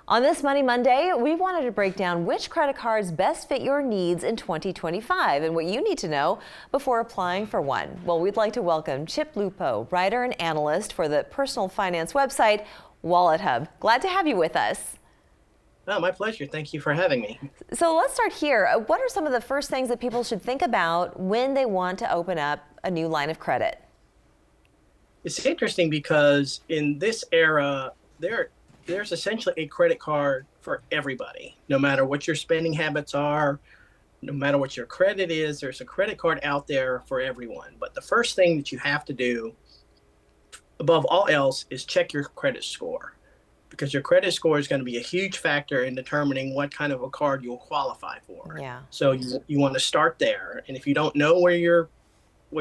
On this Money Monday, we wanted to break down which credit cards best fit your needs in 2025 and what you need to know before applying for one. Well, we'd like to welcome Chip Lupo, writer and analyst for the personal finance website WalletHub. Glad to have you with us. Oh, my pleasure. Thank you for having me. So let's start here. What are some of the first things that people should think about when they want to open up a new line of credit? It's interesting because in this era, there's essentially a credit card for everybody. No matter what your spending habits are, no matter what your credit is, there's a credit card out there for everyone. But the first thing that you have to do, above all else, is check your credit score, because your credit score is going to be a huge factor in determining what kind of a card you'll qualify for. Yeah. So you want to start there. And if you don't know where you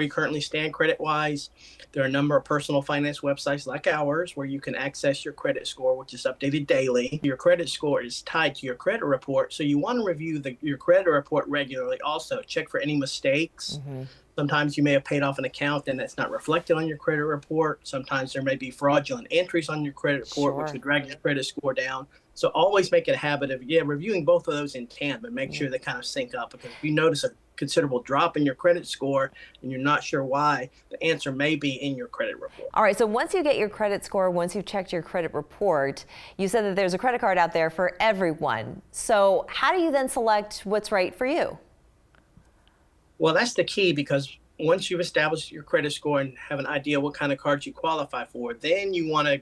currently stand credit-wise, there are a number of personal finance websites like ours where you can access your credit score, which is updated daily. Your credit score is tied to your credit report, so you want to review your credit report regularly. Also, check for any mistakes. Sometimes you may have paid off an account and that's not reflected on your credit report. Sometimes there may be fraudulent entries on your credit report, which would drag your credit score down. So always make it a habit of reviewing both of those in tandem and make sure they kind of sync up. Because if you notice a considerable drop in your credit score and you're not sure why, the answer may be in your credit report. All right, so once you get your credit score, once you've checked your credit report, you said that there's a credit card out there for everyone. So how do you then select what's right for you? Well, that's the key, because once you've established your credit score and have an idea what kind of cards you qualify for, then you want to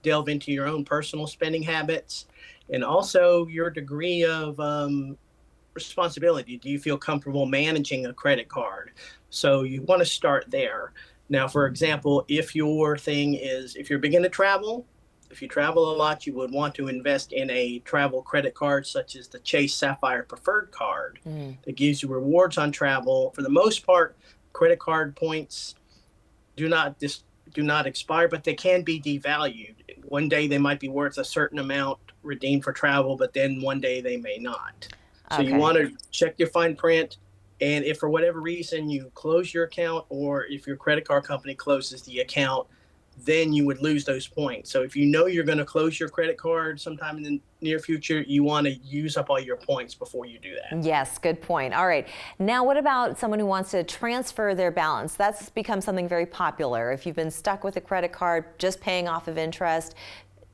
delve into your own personal spending habits and also your degree of responsibility. Do you feel comfortable managing a credit card? So you want to start there. Now, for example, if your thing is, if you're beginning to travel, if you travel a lot, you would want to invest in a travel credit card such as the Chase Sapphire Preferred card that gives you rewards on travel. For the most part, credit card points do not expire, but they can be devalued. One day they might be worth a certain amount redeemed for travel, but then one day they may not. So you want to check your fine print. And if for whatever reason you close your account, or if your credit card company closes the account, then you would lose those points. So if you know you're going to close your credit card sometime in the near future, you want to use up all your points before you do that. Yes, good point. All right. Now, what about someone who wants to transfer their balance? That's become something very popular. If you've been stuck with a credit card just paying off of interest,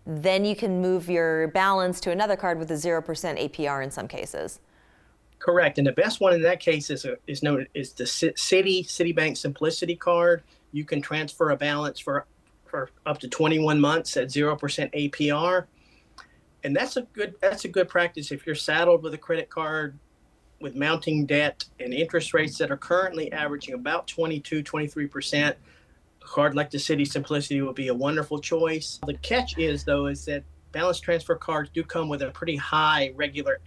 then you can move your balance to another card with a 0% APR in some cases. Correct. And the best one in that case is the Citibank Simplicity card. You can transfer a balance for up to 21 months at 0% APR. And that's a good practice if you're saddled with a credit card with mounting debt and interest rates that are currently averaging about 22-23%. A card like the Citi Simplicity would be a wonderful choice. The catch is that balance transfer cards do come with a pretty high regular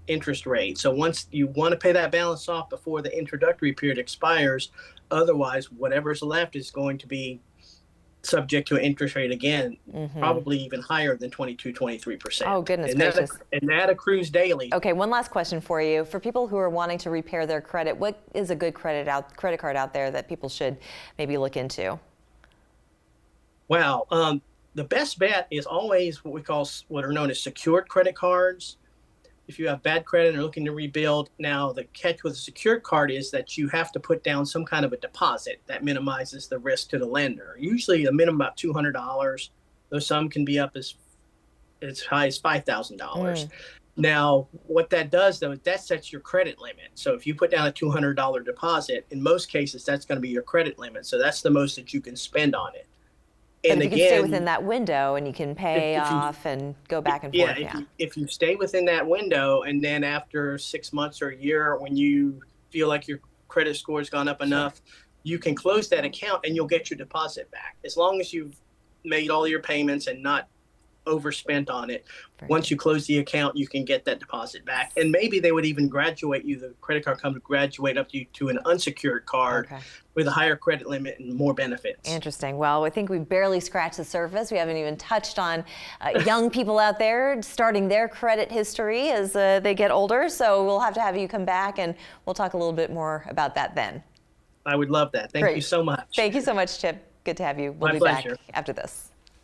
interest rate. So once you want to pay that balance off before the introductory period expires, otherwise whatever's left is going to be subject to an interest rate again, probably even higher than 22-23%. Oh, goodness gracious. And that accrues daily. Okay, one last question for you. For people who are wanting to repair their credit, what is a good credit card out there that people should maybe look into? Wow. The best bet is always what are known as secured credit cards. If you have bad credit and are looking to rebuild, now the catch with a secured card is that you have to put down some kind of a deposit that minimizes the risk to the lender. Usually a minimum about $200, though some can be up as high as $5,000. Now, what that does, though, is that sets your credit limit. So if you put down a $200 deposit, in most cases, that's going to be your credit limit. So that's the most that you can spend on it. And you can stay within that window and you can pay off and go back and forth. If you stay within that window, and then after 6 months or a year, when you feel like your credit score has gone up enough, you can close that account and you'll get your deposit back. As long as you've made all your payments and not overspent on it. Once you close the account, you can get that deposit back. And maybe they would even graduate you, the credit card company graduate up to an unsecured card with a higher credit limit and more benefits. Interesting. Well, I think we've barely scratched the surface. We haven't even touched on young people out there starting their credit history as they get older. So we'll have to have you come back and we'll talk a little bit more about that then. I would love that. Thank you so much. Thank you so much, Chip. Good to have you. We'll My be pleasure. back after this.